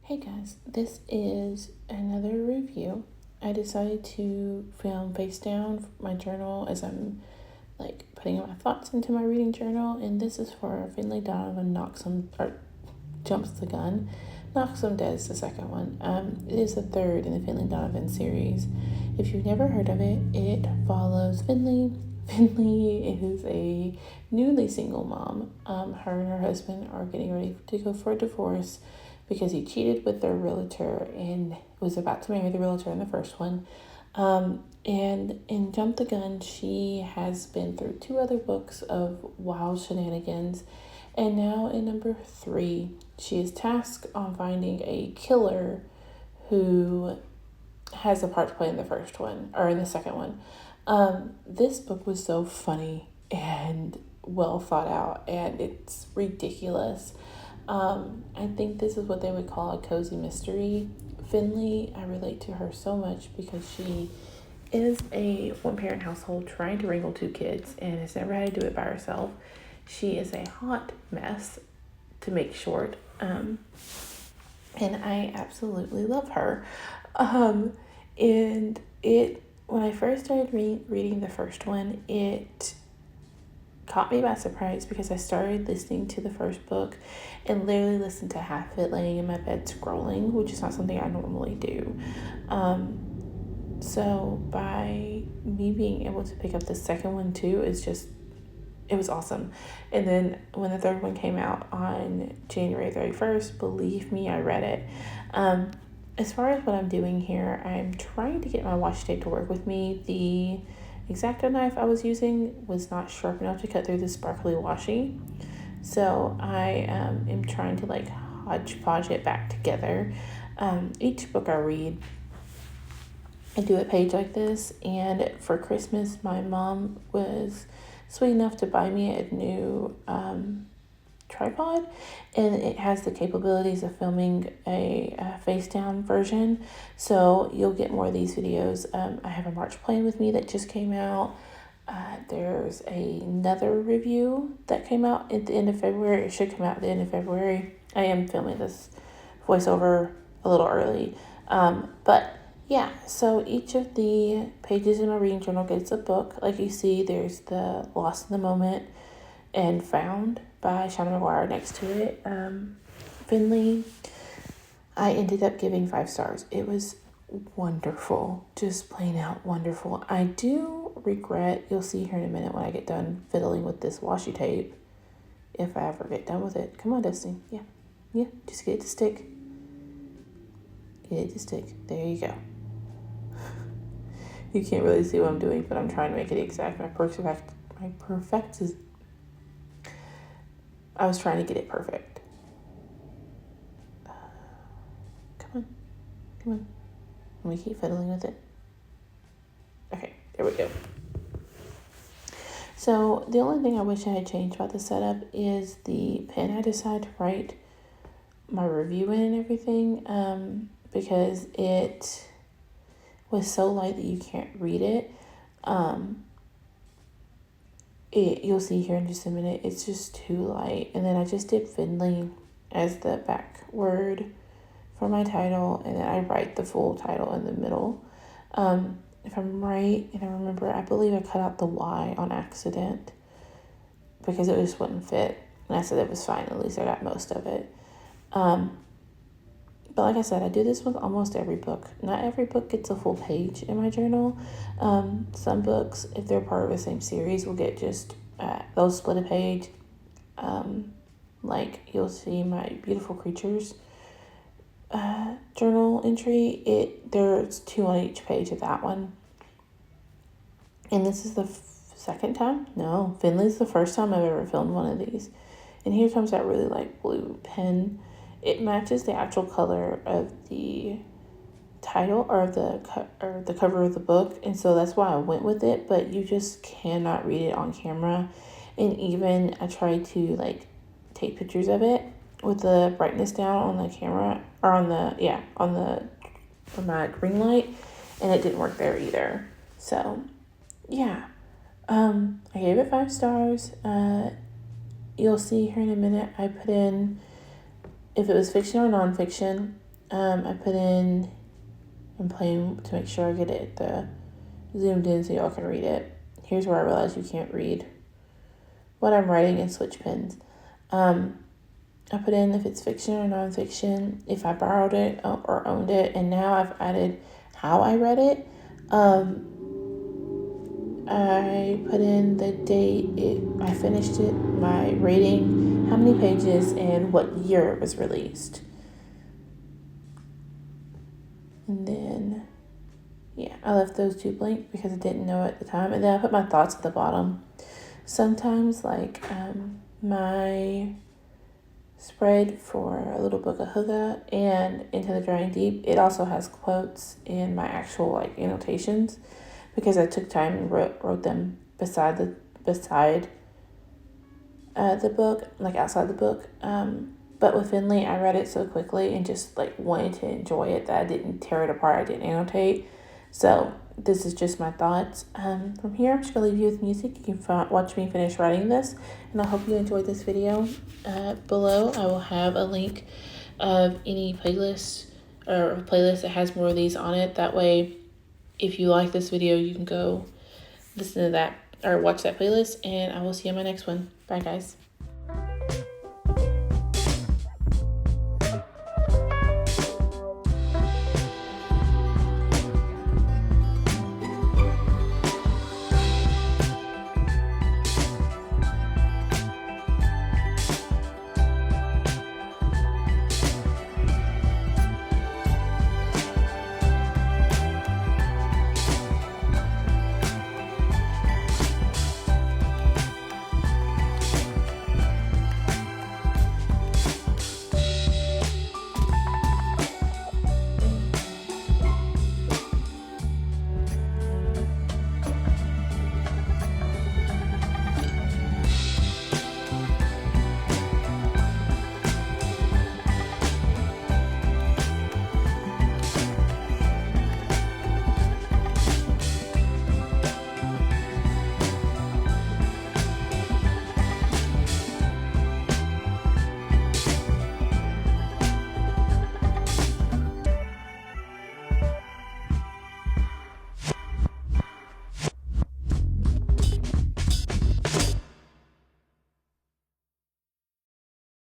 Hey guys, this is another review. I decided to film face down my journal as I'm putting my thoughts into my reading journal, and this is for Finlay, Donovan jumps the gun. Knocks Them Dead is the second one. It is the third in the Finlay Donovan series. If you've never heard of it, it follows Finlay. Finlay is a newly single mom. Her and her husband are getting ready to go for a divorce because he cheated with their realtor and was about to marry the realtor in the first one. And in Jump the Gun, she has been through two other books of wild shenanigans. And now in number 3, she is tasked on finding a killer who has a part to play in the first one, or in the second one. This book was so funny and well thought out, and it's ridiculous. I think this is what they would call a cozy mystery. Finlay, I relate to her so much because she is a one-parent household trying to wrangle 2 kids and has never had to do it by herself. She is a hot mess, to make short, and I absolutely love her. And when I first started reading the first one, it caught me by surprise because I started listening to the first book and literally listened to half of it laying in my bed scrolling, which is not something I normally do. So by me being able to pick up the second one too, it was awesome. And then when the third one came out on January 31st, believe me, I read it. As far as what I'm doing here, I'm trying to get my washi tape to work with me. The X-Acto knife I was using was not sharp enough to cut through the sparkly washi. So I am trying to hodgepodge it back together. Each book I read, I do a page like this, and for Christmas, my mom was sweet enough to buy me a new tripod, and it has the capabilities of filming a face down version, so you'll get more of these videos. I have a March Plan With Me that just came out. There's another review that came out at the end of February. It should come out at the end of February. I am filming this voiceover a little early, but yeah, so each of the pages in my reading journal gets a book. Like you see, there's the Lost in the Moment and Found by Shauna McGuire next to it. Finlay, I ended up giving 5 stars. It was wonderful, just plain out wonderful. I do regret, you'll see here in a minute when I get done fiddling with this washi tape, if I ever get done with it. Come on, Destiny. Yeah, just get it to stick. Get it to stick. There you go. You can't really see what I'm doing, but I'm trying to make it exact. I was trying to get it perfect. Come on. Let me keep fiddling with it. Okay, there we go. So the only thing I wish I had changed about the setup is the pen I decided to write my review in and everything, because it was so light that you can't read it. You'll see here in just a minute, it's just too light. And then I just did Finlay as the back word for my title, and then I write the full title in the middle. If I'm right, and I remember, I believe I cut out the Y on accident because it just wouldn't fit. And I said it was fine, at least I got most of it. But like I said, I do this with almost every book. Not every book gets a full page in my journal. Some books, if they're part of the same series, will get just, they'll split a page. Like you'll see my Beautiful Creatures journal entry. There's 2 on each page of that one. And this is the second time? No, Finlay's the first time I've ever filmed one of these. And here comes that really light blue pen. It matches the actual color of the title or the cover of the book, and so that's why I went with it. But you just cannot read it on camera. And even I tried to take pictures of it with the brightness down on the camera, or on my ring light, and it didn't work there either. So yeah, I gave it 5 stars. You'll see here in a minute I put in if it was fiction or nonfiction. I put in and playing to make sure I get it zoomed in so y'all can read it. Here's where I realize you can't read what I'm writing in switch pens. I put in if it's fiction or nonfiction, if I borrowed it or owned it, and now I've added how I read it. I put in the date I finished it, my rating, how many pages, and what year it was released. And then, yeah, I left those two blank because I didn't know at the time. And then I put my thoughts at the bottom. Sometimes, like my spread for A Little Book of Huga and Into the Drawing Deep, it also has quotes in my actual like annotations because I took time and wrote them beside the book, like outside the book. But with Finlay, I read it so quickly and just like wanted to enjoy it that I didn't tear it apart. I didn't annotate. So this is just my thoughts. From here, I'm just going to leave you with music. You can watch me finish writing this. And I hope you enjoyed this video. Below, I will have a link of any playlist or a playlist that has more of these on it. That way, if you like this video, you can go listen to that or watch that playlist. And I will see you in my next one. Bye, guys.